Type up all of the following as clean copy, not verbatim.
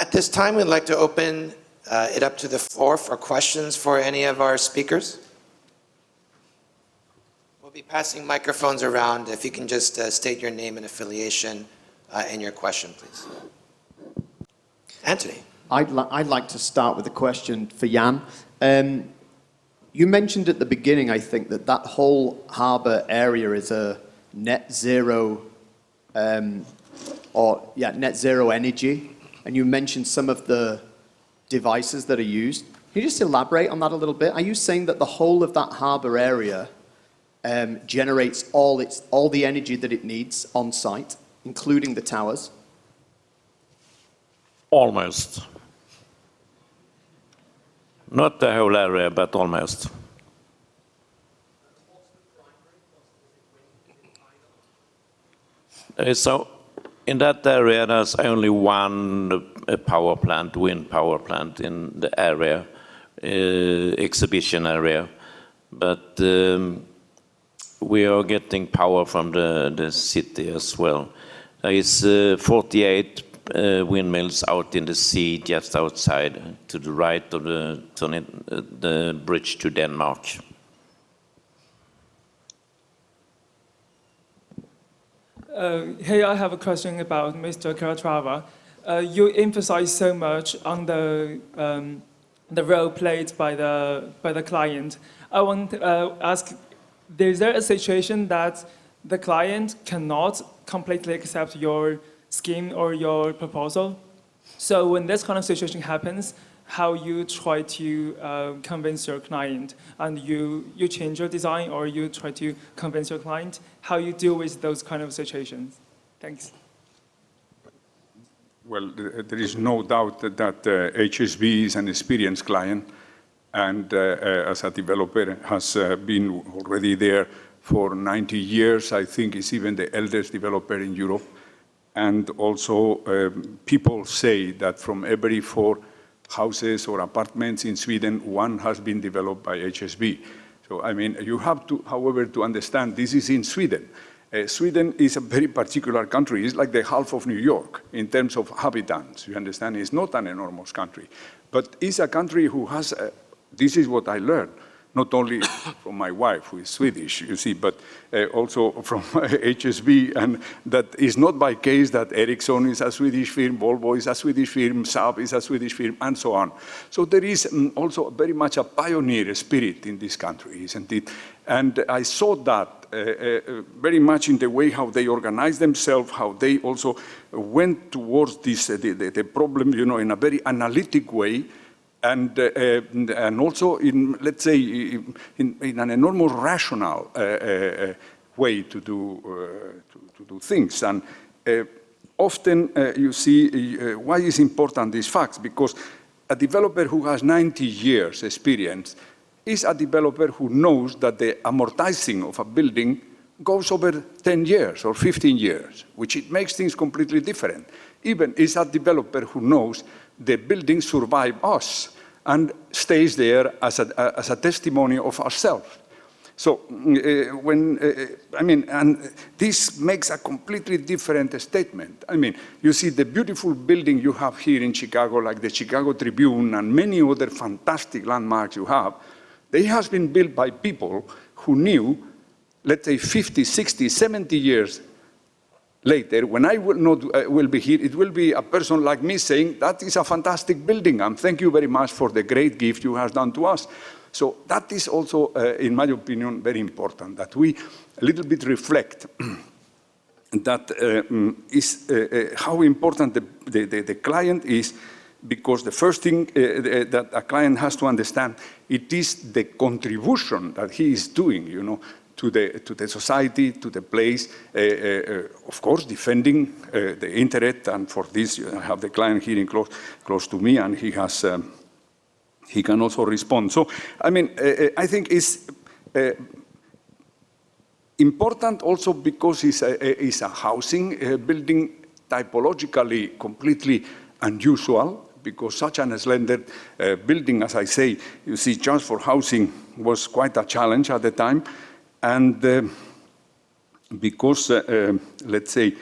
At this time, we'd like to open it up to the floor for questions for any of our speakers. We'll be passing microphones around. If you can just state your name and affiliation and your question, please. Anthony. I'd like to start with a question for Jan. You mentioned at the beginning, I think, that whole harbour area is a net zero, net zero energy, and you mentioned some of the devices that are used. Can you just elaborate on that a little bit? Are you saying that the whole of that harbour area generates all the energy that it needs on site, including the towers? Almost. Not the whole area, but almost. So in that area, there's only one power plant, wind power plant in the area, exhibition area. But we are getting power from the city as well. There is 48 windmills out in the sea just outside to the right of the bridge to Denmark. Hey, I have a question about Mr. Calatrava. You emphasize so much on the role played by the client. I want to ask, is there a situation that the client cannot completely accept your scheme or your proposal? So when this kind of situation happens, how you try to convince your client, and you change your design, or you try to convince your client, how you deal with those kind of situations? Thanks. Well, there is no doubt that HSB is an experienced client, and as a developer has been already there for 90 years. I think it's even the eldest developer in Europe. And also people say that from every 4 houses or apartments in Sweden, 1 has been developed by HSB. So, I mean, you have to, however, to understand this is in Sweden. Sweden is a very particular country. It's like the half of New York in terms of inhabitants. You understand? It's not an enormous country. But it's a country who has, this is what I learned, not only from my wife, who is Swedish, you see, but also from HSB, and that is not by case that Ericsson is a Swedish firm, Volvo is a Swedish firm, Saab is a Swedish firm, and so on. So there is also very much a pioneer spirit in this country, isn't it? And I saw that very much in the way how they organize themselves, how they also went towards this, the problem, you know, in a very analytic way, and also in, let's say, in an enormous rational way to do things. And often you see why is important these facts, because a developer who has 90 years experience is a developer who knows that the amortizing of a building goes over 10 years or 15 years, which it makes things completely different. Even is a developer who knows the building survives us and stays there as a testimony of ourselves. So I mean, and this makes a completely different statement. I mean, you see the beautiful building you have here in Chicago, like the Chicago Tribune and many other fantastic landmarks you have, they have been built by people who knew, let's say 50, 60, 70 years later, when I will be here, it will be a person like me saying, that is a fantastic building, and thank you very much for the great gift you have done to us. So that is also, in my opinion, very important, that we a little bit reflect that is how important the client is, because the first thing that a client has to understand, it is the contribution that he is doing, you know, to the society, to the place, of course, defending the internet, and for this I have the client here close to me, and he has, he can also respond. So, I mean, I think it's important also because it's a housing building, typologically completely unusual, because such a slender building, as I say, you see, just for housing was quite a challenge at the time. And because, let's say,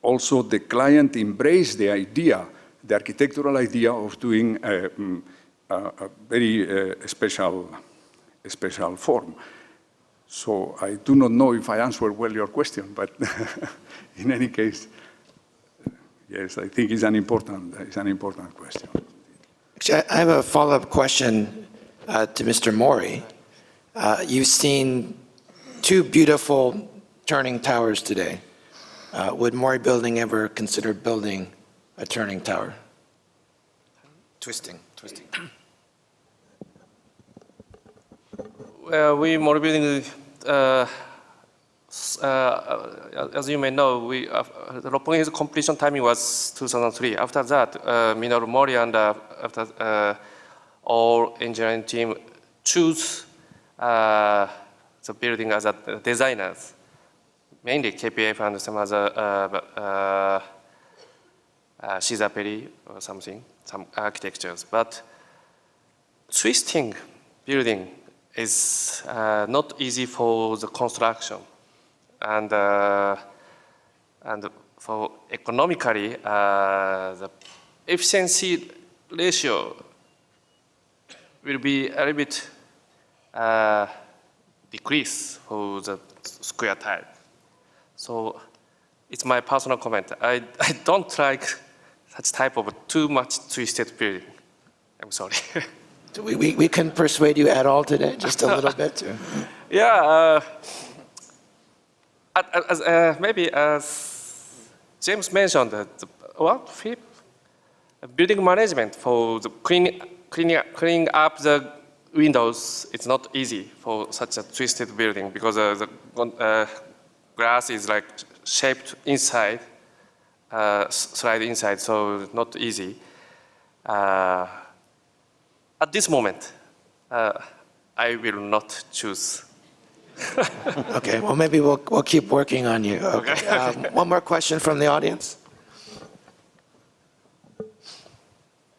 also the client embraced the idea the architectural idea of doing a very special form. So I do not know if I answered well your question, but in any case, yes, I think it's an important question. Actually, I have a follow-up question to Mr. Mori. You've seen two beautiful turning towers today. Would Mori Building ever consider building a turning tower? Twisting. Well, we Mori Building, as you may know, the Roppongi's completion timing was 2003. After that, Minoru Mori and after all engineering team choose the building as a designers, mainly KPF and some other Shizaperi or something, some architectures. But twisting building is not easy for the construction, and for economically, the efficiency ratio will be a little bit decrease for the square tile. So it's my personal comment. I don't like such type of too much twisted building. I'm sorry. We can persuade you at all today, just a little bit? Yeah, maybe as James mentioned, Philip, building management for the cleaning up the windows, it's not easy for such a twisted building because the glass is like shaped inside, slide inside, so not easy. At this moment, I will not choose. Okay, well, maybe we'll keep working on you. Okay. One more question from the audience.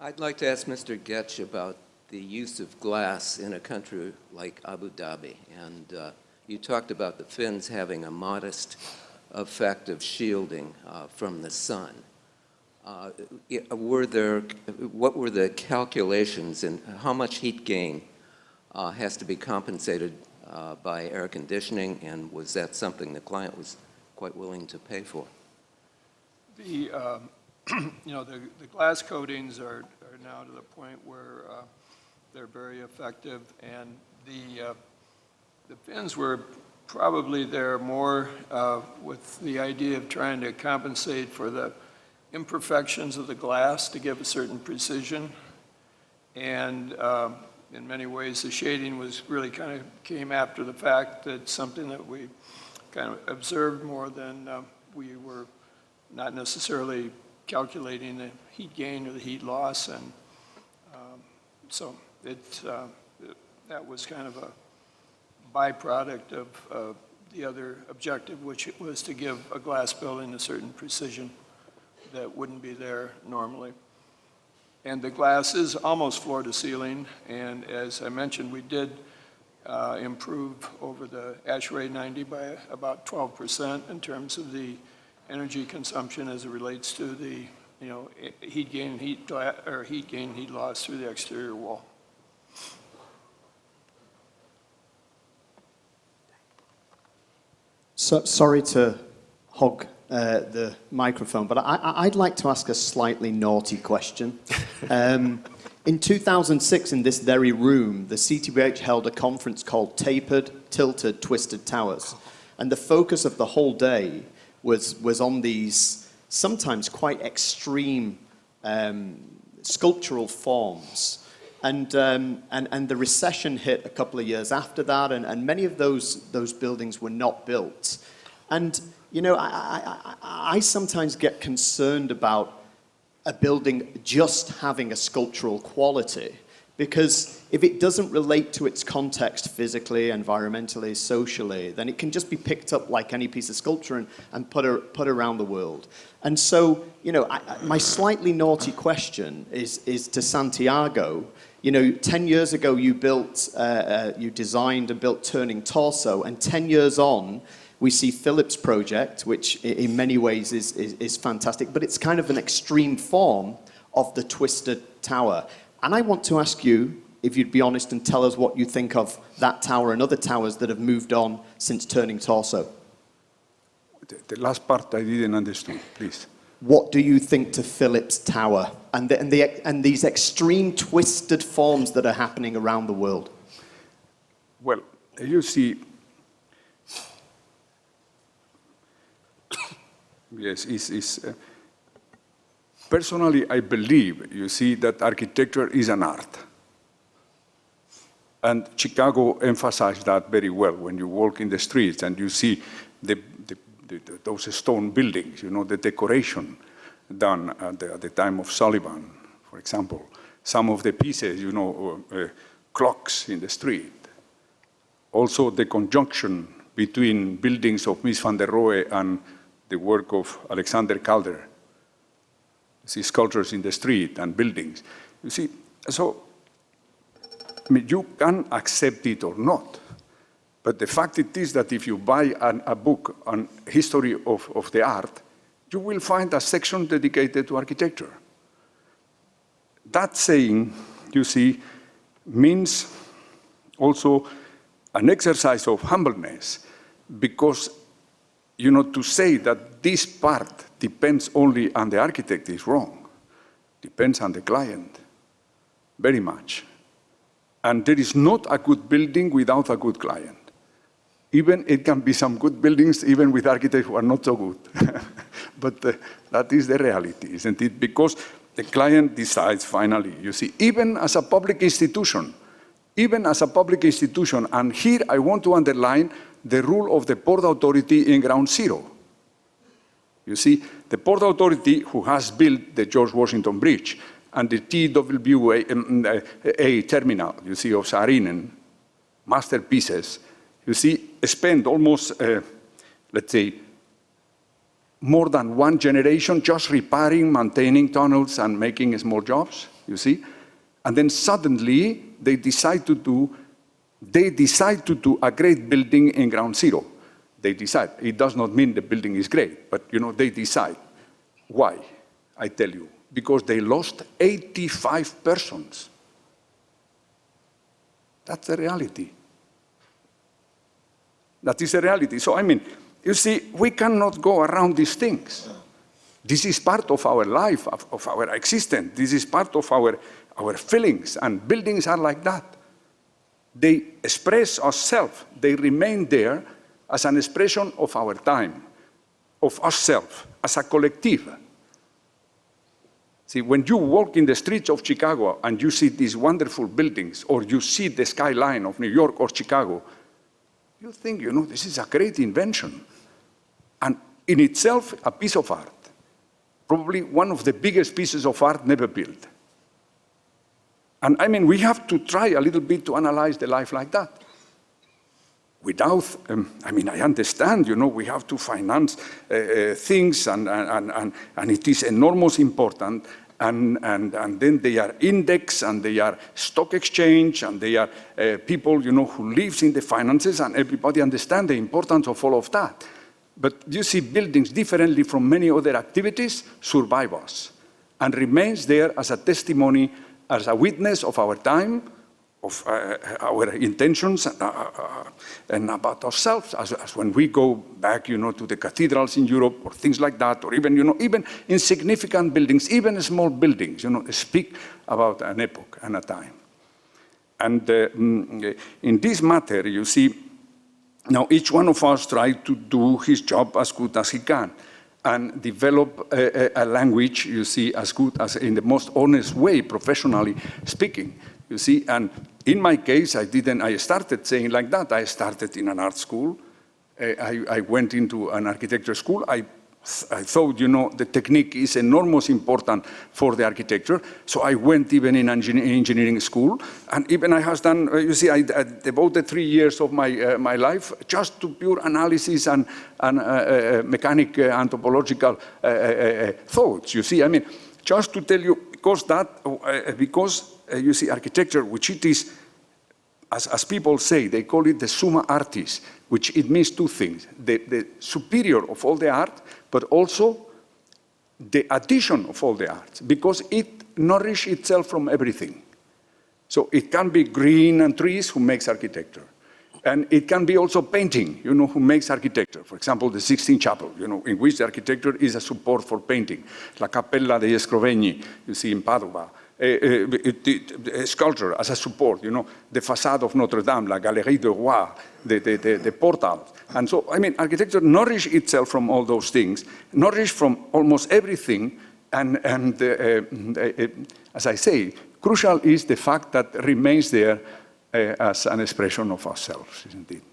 I'd like to ask Mr. Goettsch about the use of glass in a country like Abu Dhabi. And you talked about the Finns having a modest effect of shielding from the sun. What were the calculations and how much heat gain has to be compensated by air conditioning, and was that something the client was quite willing to pay for? The glass coatings are now to the point where they're very effective, and the Finns were probably there more with the idea of trying to compensate for the imperfections of the glass to give a certain precision. And in many ways, the shading was really kind of came after the fact. That's something that we kind of observed more than we were not necessarily calculating the heat gain or the heat loss. And so that was kind of a byproduct of the other objective, which was to give a glass building a certain precision that wouldn't be there normally. And the glass is almost floor to ceiling, and as I mentioned, we did improve over the ASHRAE 90 by about 12% in terms of the energy consumption as it relates to the heat gain and heat loss through the exterior wall. So, sorry to hog the microphone, but I'd like to ask a slightly naughty question. In 2006, in this very room, the CTBUH held a conference called Tapered, Tilted, Twisted Towers. And the focus of the whole day was on these sometimes quite extreme sculptural forms. And the recession hit a couple of years after that, and many of those buildings were not built. And I sometimes get concerned about a building just having a sculptural quality, because if it doesn't relate to its context physically, environmentally, socially, then it can just be picked up like any piece of sculpture and put around the world. And so, my slightly naughty question is to Santiago. 10 years ago you designed and built Turning Torso, and 10 years on, we see Philip's project, which in many ways is fantastic, but it's kind of an extreme form of the twisted tower. And I want to ask you, if you'd be honest and tell us what you think of that tower and other towers that have moved on since turning torso. The last part I didn't understand, please. What do you think to Philip's tower and these extreme twisted forms that are happening around the world? Well, you see, yes, personally, I believe, you see, that architecture is an art. And Chicago emphasized that very well when you walk in the streets and you see those stone buildings, you know, the decoration done at the time of Sullivan, for example. Some of the pieces, you know, clocks in the street. Also the conjunction between buildings of Mies van der Rohe and the work of Alexander Calder. You see sculptures in the street and buildings. You see, so I mean, you can accept it or not. But the fact it is that if you buy a book on history of the art, you will find a section dedicated to architecture. That saying, you see, means also an exercise of humbleness, because, you know, to say that this part depends only on the architect is wrong. Depends on the client, very much. And there is not a good building without a good client. Even it can be some good buildings, even with architects who are not so good. But that is the reality, isn't it? Because the client decides finally, you see, even as a public institution, and here I want to underline the role of the Port Authority in Ground Zero. You see, the Port Authority, who has built the George Washington Bridge and the TWA terminal, you see, of Saarinen, masterpieces, you see, spend almost, let's say, more than one generation just repairing, maintaining tunnels and making small jobs, you see? And then suddenly they decide to do a great building in Ground Zero. They decide. It does not mean the building is great, but you know, they decide. Why? I tell you. Because they lost 85 persons. That's the reality. That is the reality. So, I mean, you see, we cannot go around these things. This is part of our life, of our existence. This is part of our feelings, and buildings are like that. They express ourselves. They remain there as an expression of our time, of ourselves, as a collective. See, when you walk in the streets of Chicago and you see these wonderful buildings, or you see the skyline of New York or Chicago, you think, you know, this is a great invention. And in itself, a piece of art. Probably one of the biggest pieces of art never built. And I mean, we have to try a little bit to analyze the life like that. Without, I mean, I understand, you know, we have to finance things, and it is enormously important. And then they are index, and they are stock exchange, and they are people, you know, who lives in the finances, and everybody understands the importance of all of that. But you see, buildings, differently from many other activities, survive us and remains there as a testimony, as a witness of our time, of our intentions, and about ourselves, as when we go back, you know, to the cathedrals in Europe or things like that, or even, you know, even insignificant buildings, even small buildings, you know, speak about an epoch and a time. And in this matter, you see, now each one of us tries to do his job as good as he can and develop a language, you see, as good as in the most honest way, professionally speaking. You see, and in my case, I started saying like that. I started in an art school. I went into an architecture school. I thought, you know, the technique is enormously important for the architecture. So I went even in engineering school. And even I have done, you see, I devoted 3 years of my life just to pure analysis and mechanic anthropological thoughts. You see, I mean, just to tell you, because you see, architecture, which it is, as people say, they call it the summa artis, which it means two things: the superior of all the art, but also the addition of all the arts, because it nourishes itself from everything. So it can be green and trees who makes architecture. And it can be also painting, you know, who makes architecture. For example, the Sixtine Chapel, you know, in which the architecture is a support for painting. La Cappella degli Scrovegni, you see in Padua. Sculpture as a support, you know, the facade of Notre Dame, la Galerie de Roi, the portals. And so, I mean, architecture nourishes itself from all those things, nourishes from almost everything, and as I say, crucial is the fact that remains there as an expression of ourselves, isn't it?